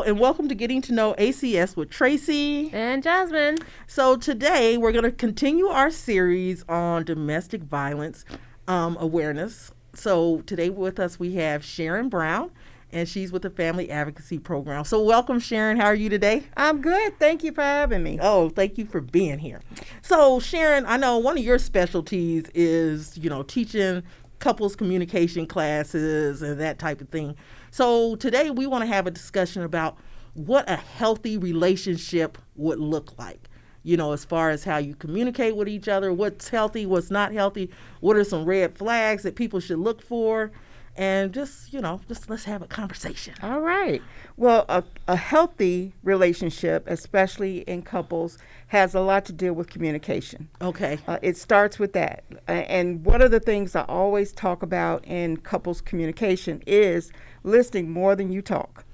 and welcome to Getting to Know ACS with Tracy and Jasmine. So today we're going to continue our series on domestic violence awareness. So today with us we have Sharon Brown, and she's with the Family Advocacy Program. So welcome, Sharon. How are you today? I'm good. Thank you for having me. Oh, thank you for being here. So Sharon, I know one of your specialties is, teaching couples communication classes and that type of thing. So today we want to have a discussion about what a healthy relationship would look like. As far as how you communicate with each other, what's healthy, what's not healthy, what are some red flags that people should look for, and just let's have a conversation. All right. Well, a healthy relationship, especially in couples, has a lot to do with communication. Okay. It starts with that. And one of the things I always talk about in couples communication is listening more than you talk.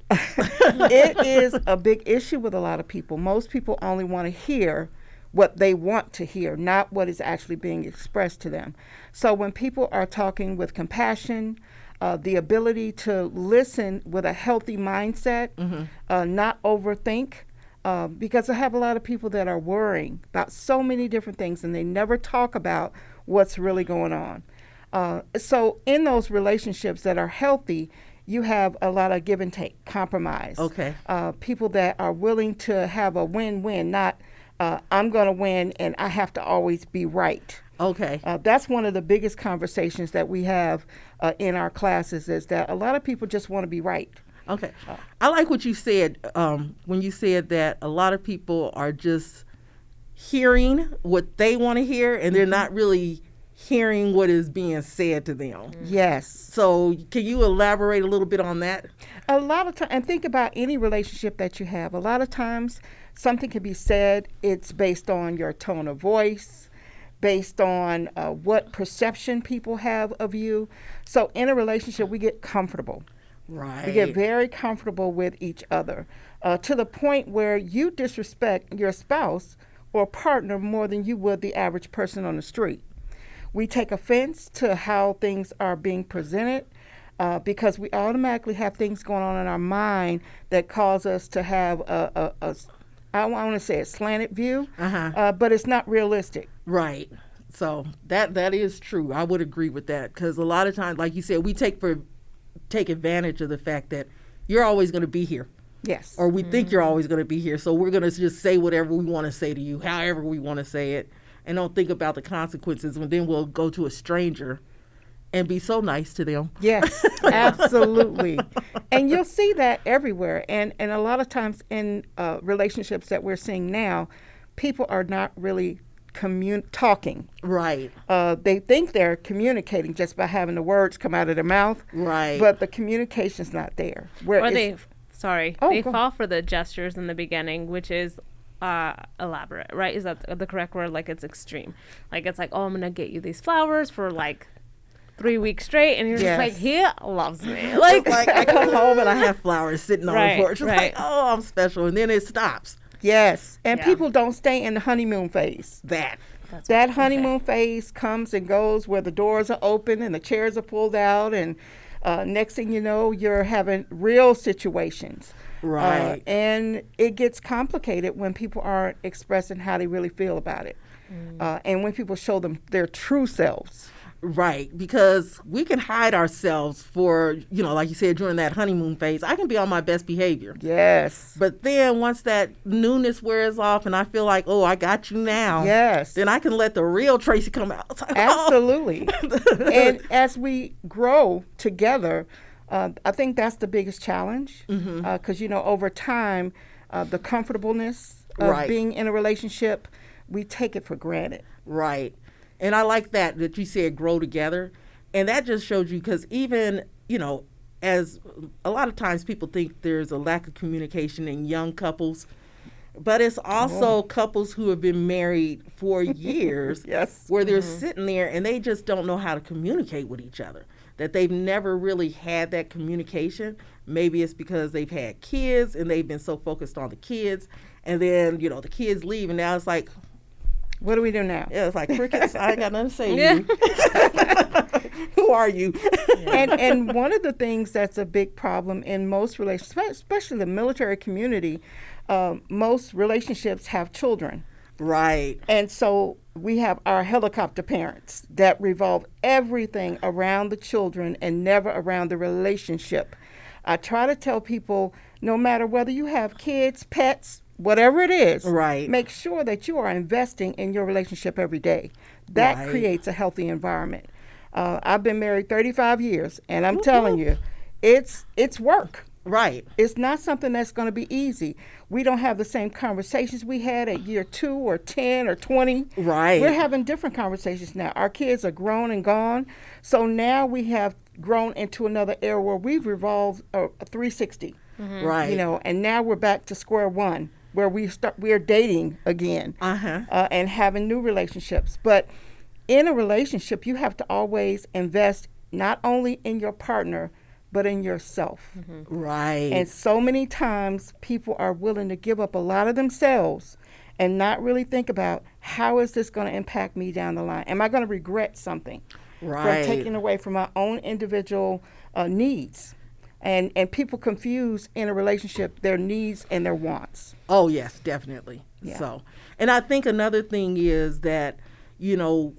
It is a big issue with a lot of people. Most people only want to hear what they want to hear, not what is actually being expressed to them. So when people are talking with compassion, the ability to listen with a healthy mindset, not overthink, because I have a lot of people that are worrying about so many different things and they never talk about what's really going on. So in those relationships that are healthy, you have a lot of give and take, compromise. Okay. People that are willing to have a win-win, not I'm going to win and I have to always be right. Okay. That's one of the biggest conversations that we have in our classes, is that a lot of people just want to be right. Okay. I like what you said when you said that a lot of people are just hearing what they want to hear and they're not really hearing what is being said to them. Yes. So can you elaborate a little bit on that? A lot of times, and think about any relationship that you have. A lot of times something can be said, it's based on your tone of voice, based on what perception people have of you. So in a relationship, we get comfortable. Right. We get very comfortable with each other to the point where you disrespect your spouse or partner more than you would the average person on the street. We take offense to how things are being presented because we automatically have things going on in our mind that cause us to have I want to say a slanted view, but it's not realistic. Right. So that is true. I would agree with that, because a lot of times, like you said, we take advantage of the fact that you're always going to be here. Yes. Or we think you're always going to be here. So we're going to just say whatever we want to say to you, however we want to say it, and don't think about the consequences. And then we'll go to a stranger and be so nice to them. Yes, absolutely. And you'll see that everywhere. And a lot of times in relationships that we're seeing now, people are not really talking. Right. They think they're communicating just by having the words come out of their mouth. Right. But the communication's not there. Or they fall for the gestures in the beginning, which is elaborate, right? Is that the correct word? Like, it's extreme. Like, it's like, oh, I'm going to get you these flowers for like 3 weeks straight, and you're just like, he loves me. Like I come home and I have flowers sitting on the porch. It's right. like, oh, I'm special. And then it stops. Yes. And people don't stay in the honeymoon phase. That honeymoon phase comes and goes where the doors are open and the chairs are pulled out, and next thing you know, you're having real situations. Right. And it gets complicated when people aren't expressing how they really feel about it. And when people show them their true selves. Right, because we can hide ourselves for, like you said, during that honeymoon phase. I can be on my best behavior. Yes. But then once that newness wears off and I feel like, oh, I got you now. Yes. Then I can let the real Tracy come out. It's like, absolutely. And as we grow together, I think that's the biggest challenge. Because, over time, the comfortableness of being in a relationship, we take it for granted. Right. And I like that you said grow together. And that just shows you, because even, as a lot of times people think there's a lack of communication in young couples, but it's also couples who have been married for years where they're sitting there and they just don't know how to communicate with each other, that they've never really had that communication. Maybe it's because they've had kids and they've been so focused on the kids, and then, the kids leave and now it's like, What do we do now? Yeah, it's like crickets. I ain't got nothing to say to you. Who are you? And one of the things that's a big problem in most relationships, especially the military community, most relationships have children. Right. And so we have our helicopter parents that revolve everything around the children and never around the relationship. I try to tell people, no matter whether you have kids, pets, whatever it is, right, make sure that you are investing in your relationship every day. That creates a healthy environment. I've been married 35 years, and I'm telling you, it's work. Right. It's not something that's going to be easy. We don't have the same conversations we had at year 2 or 10 or 20. Right. We're having different conversations now. Our kids are grown and gone. So now we have grown into another era where we've revolved a 360. Mm-hmm. Right. You know, and now we're back to square one where we're dating again and having new relationships. But in a relationship, you have to always invest not only in your partner, but in yourself. Mm-hmm. Right. And so many times people are willing to give up a lot of themselves and not really think about, how is this going to impact me down the line? Am I going to regret something? Right. From taking away from my own individual needs. And people confuse in a relationship their needs and their wants. Oh, yes, definitely. Yeah. So, and I think another thing is that, you know,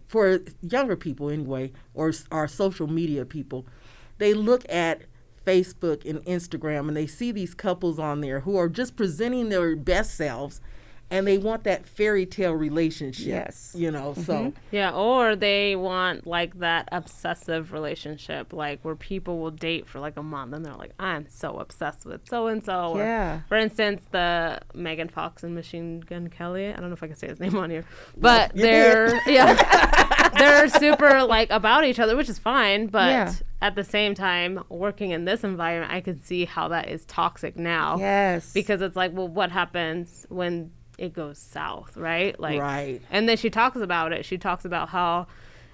for younger people anyway, or our social media people, they look at Facebook and Instagram and they see these couples on there who are just presenting their best selves, and they want that fairy tale relationship. Yes. You know, so. Yeah, or they want like that obsessive relationship, like where people will date for like a month and they're like, I'm so obsessed with so-and-so. Yeah. Or, for instance, the Megan Fox and Machine Gun Kelly. I don't know if I can say his name on here. But they're super like about each other, which is fine. But at the same time, working in this environment, I can see how that is toxic now. Yes. Because it's like, well, what happens when it goes south, right? Like, right. And then she talks about it. She talks about how,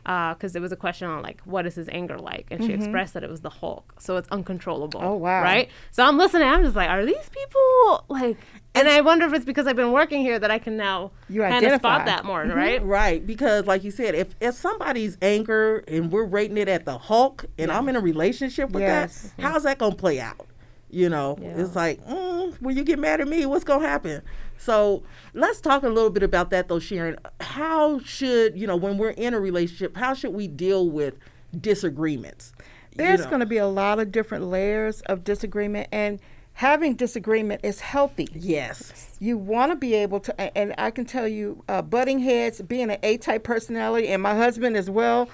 because there was a question on like, what is his anger like? And she expressed that it was the Hulk, so it's uncontrollable. Oh wow! Right? So I'm listening. I'm just like, are these people like? And I wonder if it's because I've been working here that I can now kind of spot that more, right? Right, because like you said, if somebody's anger and we're rating it at the Hulk, and I'm in a relationship with that, how's that gonna play out? You know, it's like, when you get mad at me, what's gonna happen? So let's talk a little bit about that, though, Sharon. How should, when we're in a relationship, how should we deal with disagreements? There's going to be a lot of different layers of disagreement, and having disagreement is healthy. Yes. You want to be able to, and I can tell you, butting heads, being an A-type personality, and my husband as well,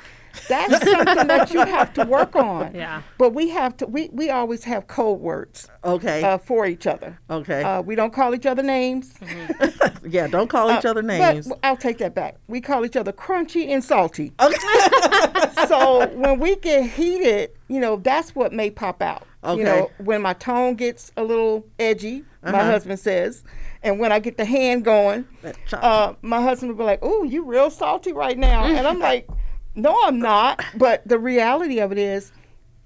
that's something that you have to work on. Yeah. But we have to, we always have code words. Okay. For each other. Okay. We don't call each other names. Yeah, don't call each other names. But I'll take that back. We call each other crunchy and salty. Okay. So when we get heated, that's what may pop out. Okay. When my tone gets a little edgy, my husband says, and when I get the hand going, my husband will be like, "Ooh, you real salty right now." And I'm like, "No, I'm not." But the reality of it is,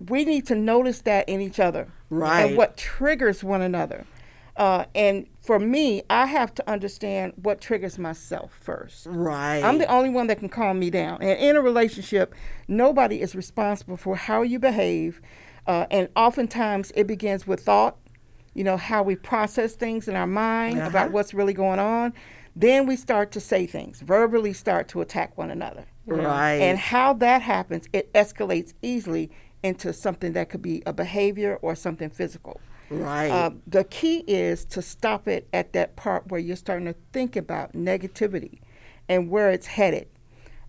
we need to notice that in each other. Right. And what triggers one another. And for me, I have to understand what triggers myself first. Right. I'm the only one that can calm me down. And in a relationship, nobody is responsible for how you behave. And oftentimes it begins with thought, how we process things in our mind about what's really going on. Then we start to say things, verbally start to attack one another. Right. And how that happens, it escalates easily into something that could be a behavior or something physical. Right. The key is to stop it at that part where you're starting to think about negativity and where it's headed.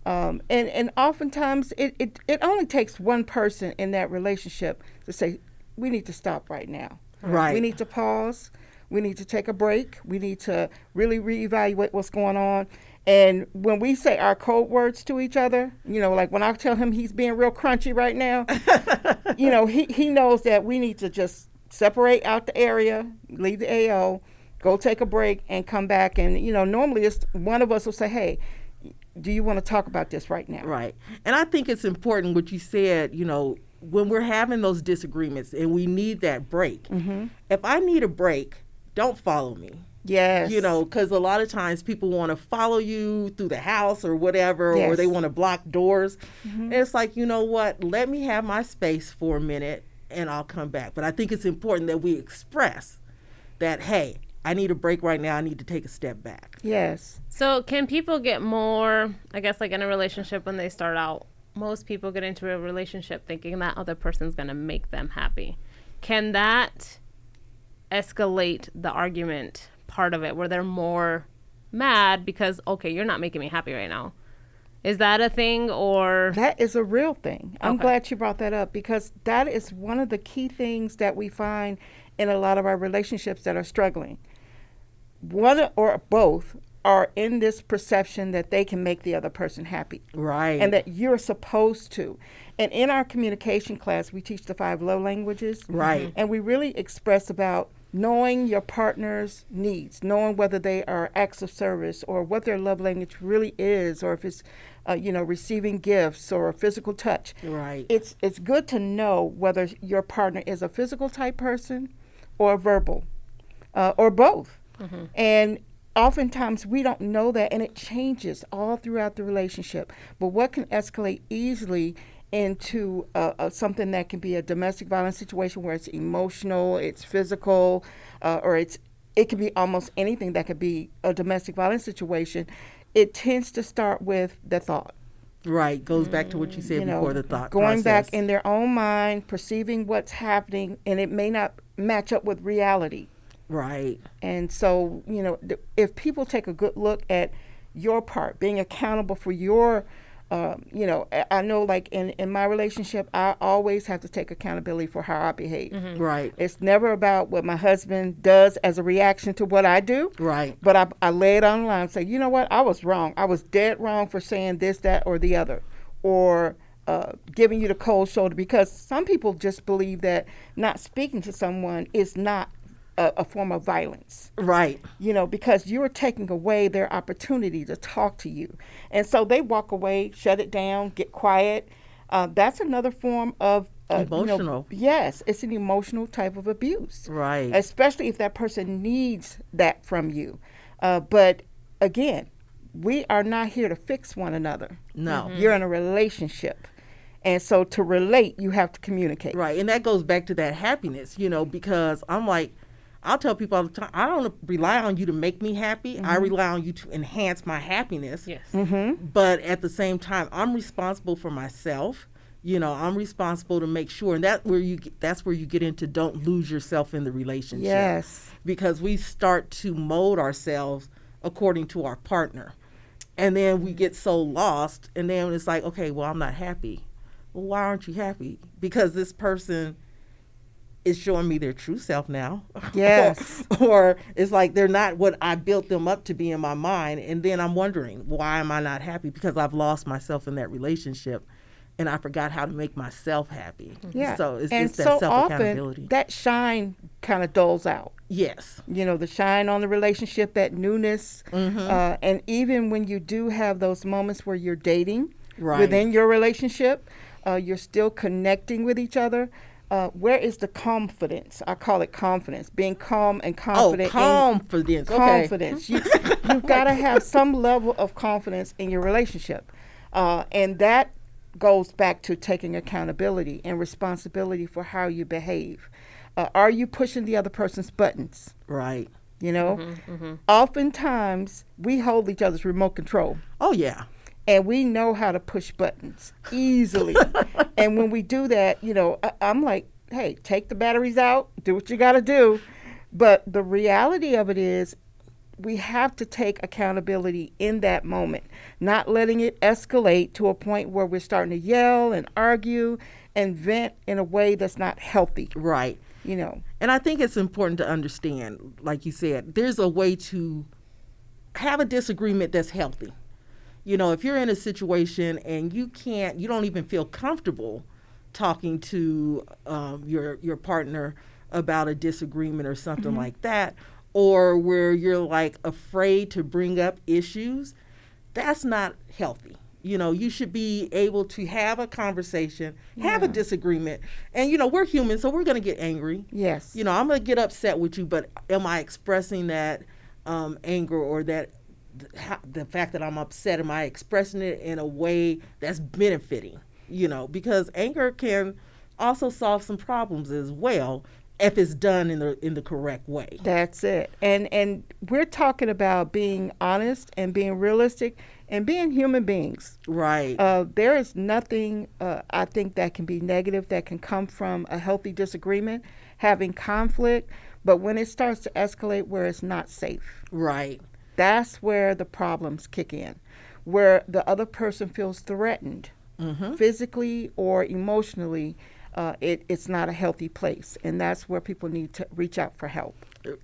And oftentimes it only takes one person in that relationship to say, we need to stop right now. Right. We need to pause. We need to take a break. We need to really reevaluate what's going on. And when we say our code words to each other, like when I tell him he's being real crunchy right now, he knows that we need to just separate out the area, leave the AO, go take a break, and come back. And, normally it's one of us will say, hey, do you want to talk about this right now? Right. And I think it's important what you said, when we're having those disagreements and we need that break. Mm-hmm. If I need a break, don't follow me. Yes. You know, because a lot of times people want to follow you through the house or whatever, Yes. or they want to block doors. And it's like, you know what, let me have my space for a minute and I'll come back. But I think it's important that we express that, hey, I need a break right now. I need to take a step back. Yes. So can people get more, I guess, like in a relationship when they start out, most people get into a relationship thinking that other person's going to make them happy. Can that escalate the argument part of it where they're more mad because, okay, you're not making me happy right now? Is that a thing, or? That is a real thing. I'm Okay. glad you brought that up, because that is one of the key things that we find in a lot of our relationships that are struggling. One or both are in this perception that they can make the other person happy. Right. And that you're supposed to. And in our communication class, we teach the 5 love languages. Right. And we really express about knowing your partner's needs, knowing whether they are acts of service or what their love language really is, or if it's, receiving gifts or physical touch. Right. It's good to know whether your partner is a physical type person or verbal, or both. And oftentimes we don't know that, and it changes all throughout the relationship. But what can escalate easily into something that can be a domestic violence situation where it's emotional, it's physical, or it can be almost anything that could be a domestic violence situation. It tends to start with the thought. Right. Goes back to what you said before, the thought going process. back in their own mind, perceiving what's happening, and it may not match up with reality. Right. And so, if people take a good look at your part, being accountable for your, I know, like in my relationship, I always have to take accountability for how I behave. Right. It's never about what my husband does as a reaction to what I do. Right. But I lay it on the line and say, you know what, I was wrong. I was dead wrong for saying this, that, or the other. Or giving you the cold shoulder, because some people just believe that not speaking to someone is not a form of violence. Right. Because you're taking away their opportunity to talk to you. And so they walk away, shut it down, get quiet. That's another form of emotional. Yes, it's an emotional type of abuse. Right. Especially if that person needs that from you. But again, we are not here to fix one another. No. You're in a relationship. And so to relate, you have to communicate. Right. And that goes back to that happiness, because I'm like, I'll tell people all the time, I don't rely on you to make me happy. I rely on you to enhance my happiness. Yes. But at the same time, I'm responsible for myself. I'm responsible to make sure, and that's where you get into don't lose yourself in the relationship. Yes. Because we start to mold ourselves according to our partner. And then we get so lost, and then it's like, okay, well, I'm not happy. Well, why aren't you happy? Because this person is showing me their true self now. Yes. or it's like they're not what I built them up to be in my mind. And then I'm wondering, why am I not happy? Because I've lost myself in that relationship and I forgot how to make myself happy. Yeah. So it's and just that so self-accountability. often that shine kind of dulls out. Yes. The shine on the relationship, that newness. And even when you do have those moments where you're dating within your relationship, you're still connecting with each other. Where is the confidence? I call it confidence. Being calm and confident. Confidence. Confidence. You've got to have some level of confidence in your relationship. And that goes back to taking accountability and responsibility for how you behave. Are you pushing the other person's buttons? Right. Oftentimes we hold each other's remote control. Oh, yeah. And we know how to push buttons easily. And when we do that, I'm like, hey, take the batteries out, do what you got to do. But the reality of it is we have to take accountability in that moment, not letting it escalate to a point where we're starting to yell and argue and vent in a way that's not healthy. Right. And I think it's important to understand, like you said, there's a way to have a disagreement that's healthy. If you're in a situation and you don't even feel comfortable talking to your partner about a disagreement or something like that, or where you're like afraid to bring up issues, that's not healthy. You should be able to have a conversation, have a disagreement. And, we're human, so we're going to get angry. Yes. I'm going to get upset with you, but am I expressing that anger, or that the fact that I'm upset, am I expressing it in a way that's benefiting? Because anger can also solve some problems as well if it's done in the correct way. That's it. And we're talking about being honest and being realistic and being human beings. Right. There is nothing I think that can be negative that can come from a healthy disagreement, having conflict, but when it starts to escalate where it's not safe. Right. That's where the problems kick in, where the other person feels threatened, physically or emotionally. It's not a healthy place, and that's where people need to reach out for help.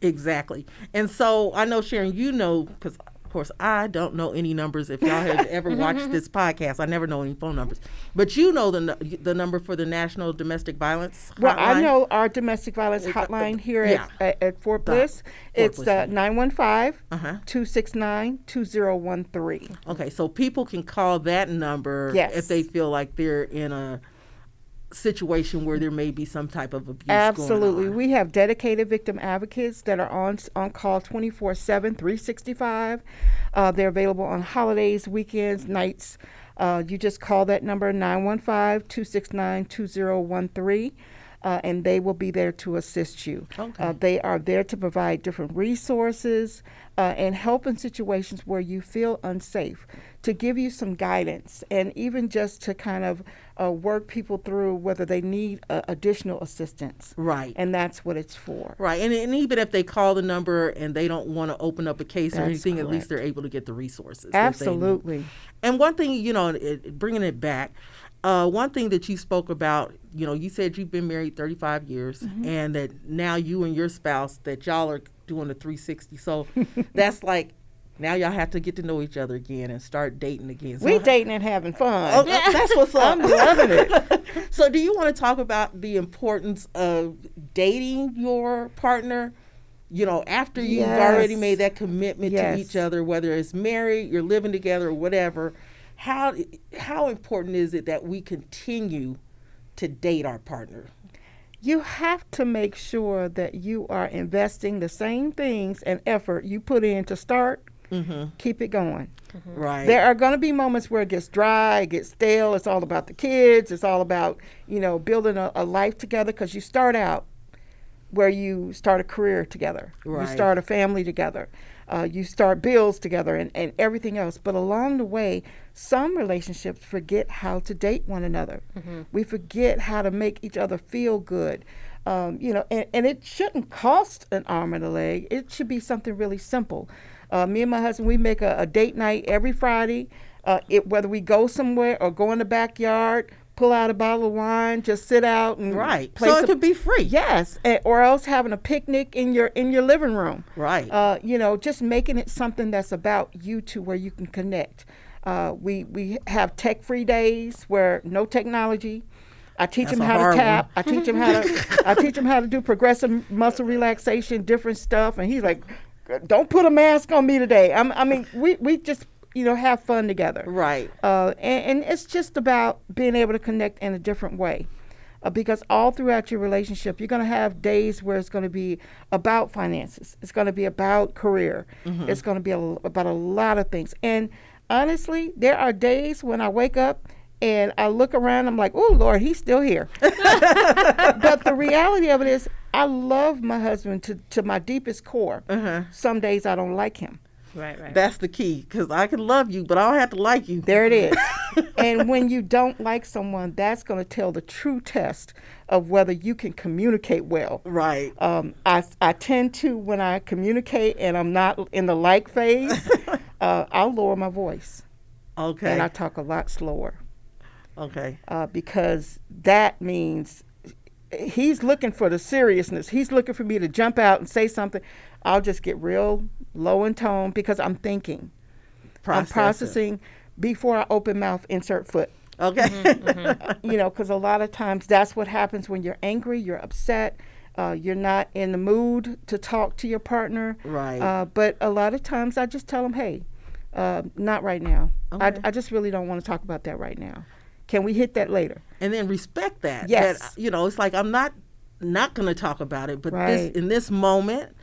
Exactly. And so I know, Sharon, because of course I don't know any numbers. If y'all have ever watched this podcast, I never know any phone numbers. But you know the number for the National Domestic Violence Hotline? Well, I know our domestic violence hotline here at Fort Bliss. It's 915-269-2013. Okay, so people can call that number if they feel like they're in a situation where there may be some type of abuse Absolutely. going on. We have dedicated victim advocates that are on call 24/7, 365. They're available on holidays, weekends, nights. You just call that number, 915-269-2013. And they will be there to assist you. Okay. They are there to provide different resources and help in situations where you feel unsafe, to give you some guidance, and even just to kind of work people through whether they need additional assistance. Right. And that's what it's for. Right. And even if they call the number and they don't want to open up a case or anything, correct. At least they're able to get the resources. Absolutely. And one thing, bringing it back, one thing that you spoke about, you said you've been married 35 years and that now you and your spouse, that y'all are doing the 360. So that's like, now y'all have to get to know each other again and start dating again. So We dating and having fun. Oh, that's what's up. I'm loving it. So do you want to talk about the importance of dating your partner, after you've already made that commitment to each other, whether it's married, you're living together, or whatever? How important is it that we continue to date our partner? You have to make sure that you are investing the same things and effort you put in to start. Keep it going. Right. There are going to be moments where it gets dry, it gets stale. It's all about the kids. It's all about, building a life together, because you start out where you start a career together. Right. You start a family together. You start bills together and everything else. But along the way, some relationships forget how to date one another. We forget how to make each other feel good. And it shouldn't cost an arm and a leg. It should be something really simple. Me and my husband, we make a date night every Friday. Whether we go somewhere or go in the backyard, pull out a bottle of wine, just sit out and play. So it could be free. Yes, or else having a picnic in your living room. Right. Just making it something that's about you two, where you can connect. We have tech-free days where no technology. I teach them how to tap. I teach them how to do progressive muscle relaxation, different stuff. And he's like, "Don't put a mask on me today." We just have fun together. Right. And it's just about being able to connect in a different way. Because all throughout your relationship, you're going to have days where it's going to be about finances. It's going to be about career. It's going to be about a lot of things. And honestly, there are days when I wake up and I look around, I'm like, "Oh, Lord, he's still here." But the reality of it is, I love my husband to my deepest core. Some days I don't like him. Right. That's the key, because I can love you, but I don't have to like you. There it is. And when you don't like someone, that's going to tell the true test of whether you can communicate well. Right. I tend to, when I communicate and I'm not in the like phase, I'll lower my voice. Okay. And I talk a lot slower. Okay. Because that means he's looking for the seriousness. He's looking for me to jump out and say something. I'll just get real low in tone because I'm thinking. I'm processing before I open mouth, insert foot. Okay. Because a lot of times that's what happens when you're angry, you're upset, you're not in the mood to talk to your partner. Right. But a lot of times I just tell them, "Hey, not right now. Okay. I just really don't want to talk about that right now. Can we hit that later?" And then respect that. Yes. That, it's like, I'm not going to talk about it, but Right. in this moment,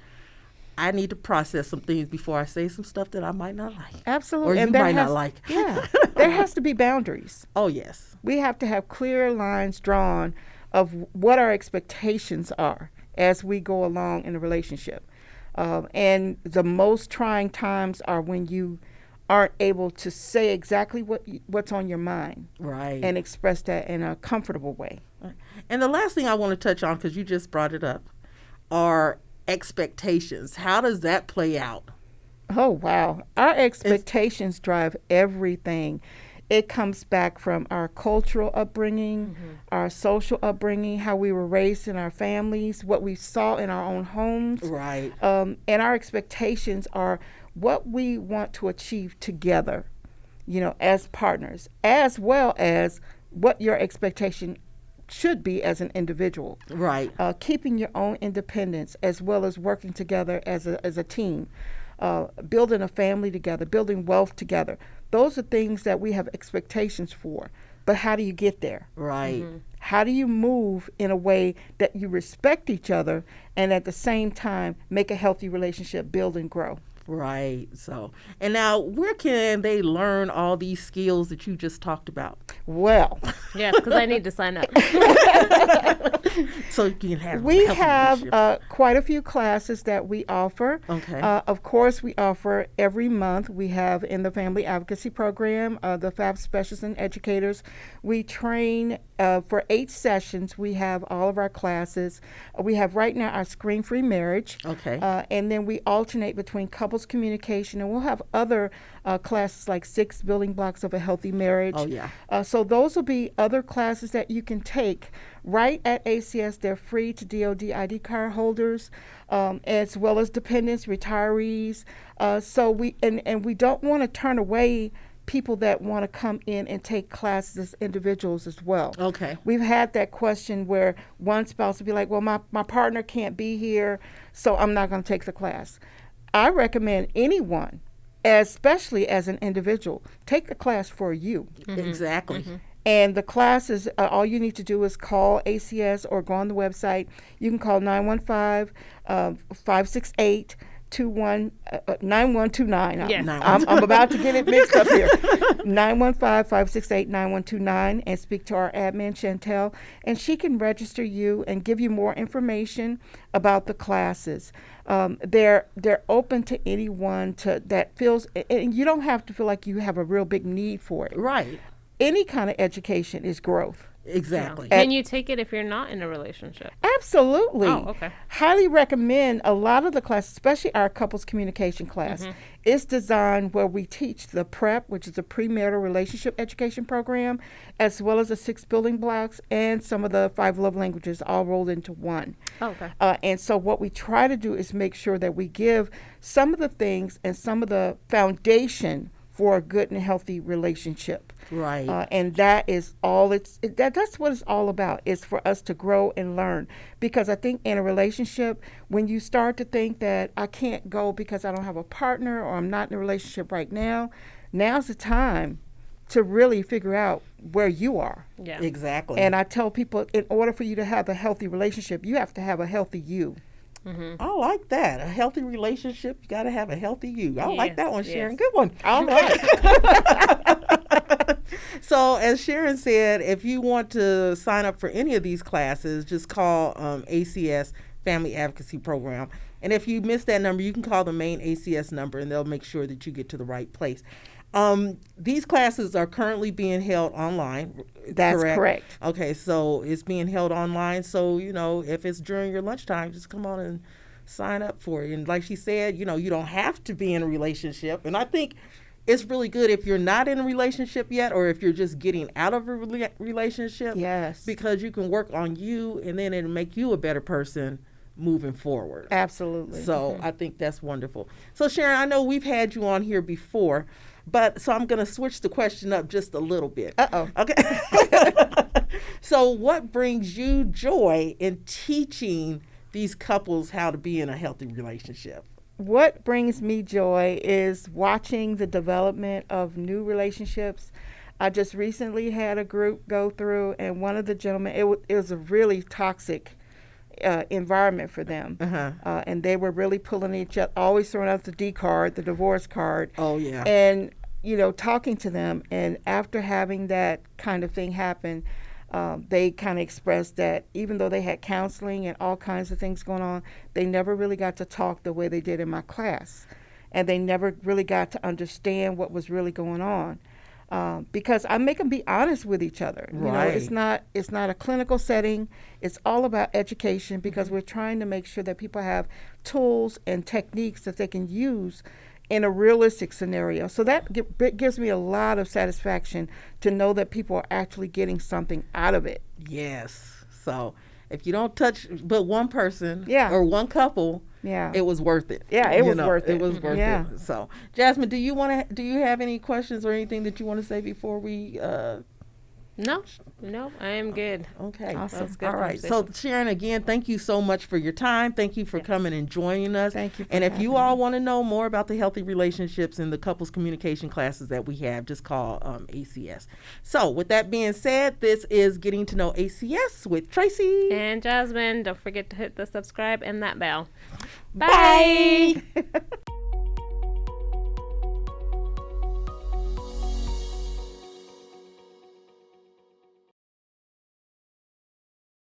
I need to process some things before I say some stuff that I might not like. Absolutely. Or you and might not like. Yeah. There has to be boundaries. Oh, yes. We have to have clear lines drawn of what our expectations are as we go along in a relationship. And the most trying times are when you aren't able to say exactly what's on your mind. Right. And express that in a comfortable way. Right. And the last thing I want to touch on, because you just brought it up, are expectations. How does that play out? Oh, wow. Our expectations drive everything. It comes back from our cultural upbringing, our social upbringing, how we were raised in our families, what we saw in our own homes. Right. And our expectations are what we want to achieve together, as partners, as well as what your expectation should be as an individual. Right. Keeping your own independence as well as working together as a team. Building a family together, building wealth together. Those are things that we have expectations for. But how do you get there? Right. How do you move in a way that you respect each other and at the same time make a healthy relationship, build and grow? Right. So, and now where can they learn all these skills that you just talked about? Well, yes, because I need to sign up. So you can have. We have quite a few classes that we offer. Okay. Of course, we offer every month. We have in the Family Advocacy Program, the FAB specialists and educators. We train for 8 sessions. We have all of our classes. We have right now our Screen-Free Marriage. Okay. And then we alternate between couples communication, and we'll have other classes like 6 building blocks of a healthy marriage. Oh, yeah. So those will be other classes that you can take right at ACS. They're free to DOD ID card holders, as well as dependents, retirees. So we don't want to turn away people that want to come in and take classes as individuals as well. Okay. We've had that question where one spouse will be like, well, my partner can't be here, so I'm not going to take the class. I recommend anyone, especially as an individual, take the class for you. Exactly. And the classes, all you need to do is call ACS or go on the website. You can call 915-568-9129. Yes. I'm about to get it mixed up here. 915-568-9129 and speak to our admin, Chantel, and she can register you and give you more information about the classes. They're open to anyone that feels, and you don't have to feel like you have a real big need for it. Right. Any kind of education is growth. Exactly. Can you take it if you're not in a relationship? Absolutely. Oh, okay. Highly recommend a lot of the classes, especially our couples communication class. It's designed where we teach the PrEP, which is a premarital relationship education program, as well as the 6 building blocks and some of the 5 love languages all rolled into one. Oh, okay. And so what we try to do is make sure that we give some of the things and some of the foundation for a good and healthy relationship. Right. And that is all that's what it's all about, is for us to grow and learn. Because I think in a relationship, when you start to think that I can't go because I don't have a partner or I'm not in a relationship right now, now's the time to really figure out where you are. Yeah. Exactly. And I tell people, in order for you to have a healthy relationship, you have to have a healthy you. I like that. A healthy relationship, you got to have a healthy you. I like that one, Sharon. Yes. Good one. All right. So, as Sharon said, if you want to sign up for any of these classes, just call ACS Family Advocacy Program. And if you miss that number, you can call the main ACS number, and they'll make sure that you get to the right place. These classes are currently being held online. That's correct. Okay, so it's being held online. So, if it's during your lunchtime, just come on and sign up for it. And like she said, you don't have to be in a relationship. And I think it's really good if you're not in a relationship yet, or if you're just getting out of a relationship. Yes. Because you can work on you, and then it'll make you a better person moving forward. Absolutely. So I think that's wonderful. So Sharon, I know we've had you on here before, so I'm going to switch the question up just a little bit. Uh-oh. Okay. So what brings you joy in teaching these couples how to be in a healthy relationship? What brings me joy is watching the development of new relationships. I just recently had a group go through, and one of the gentlemen, it was a really toxic environment for them. And they were really pulling each other, always throwing out the D card, the divorce card. Oh, yeah. And, talking to them. And after having that kind of thing happen, they kind of expressed that even though they had counseling and all kinds of things going on, they never really got to talk the way they did in my class. And they never really got to understand what was really going on. Because I make them be honest with each other. Right. It's not a clinical setting. It's all about education, because we're trying to make sure that people have tools and techniques that they can use in a realistic scenario. So that gives me a lot of satisfaction to know that people are actually getting something out of it. Yes. So if you don't touch but one person Yeah. or one couple, Yeah. it was worth it. Yeah, it was worth it. It was worth Yeah. it. So, Jasmine, do you have any questions or anything that you want to say before we No, I am good. Okay. Awesome. That was good All right. So, Sharon, again, thank you so much for your time. Thank you for coming and joining us. Thank you for And if having you all want to know more about the healthy relationships and the couples communication classes that we have, just call ACS. So, with that being said, this is Getting to Know ACS with Tracy and Jasmine. Don't forget to hit the subscribe and that bell. Bye.